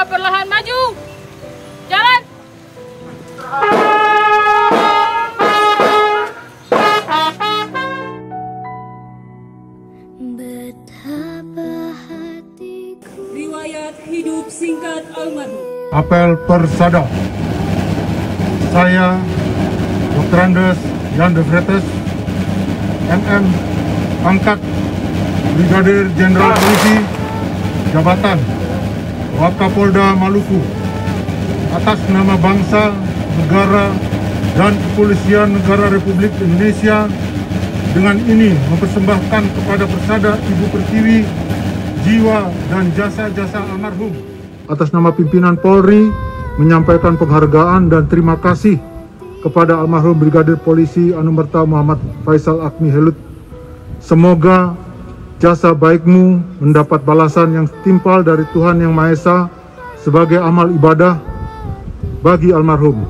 Persada perlahan maju. Jalan. Betapa hatiku. Riwayat hidup singkat almarhum. Apel Persada. Saya, Dr. Andes Jan de Vretes, MM, pangkat Brigadir Jenderal Polisi, jabatan Wakapolda Maluku, atas nama bangsa, negara, dan Kepolisian Negara Republik Indonesia, dengan ini mempersembahkan kepada Persada Ibu Pertiwi jiwa dan jasa-jasa almarhum. Atas nama pimpinan Polri, menyampaikan penghargaan dan terima kasih kepada almarhum Brigadir Polisi Anumerta Muhammad Faisal Akmi Helut. Semoga jasa baikmu mendapat balasan yang setimpal dari Tuhan Yang Maha Esa sebagai amal ibadah bagi almarhum.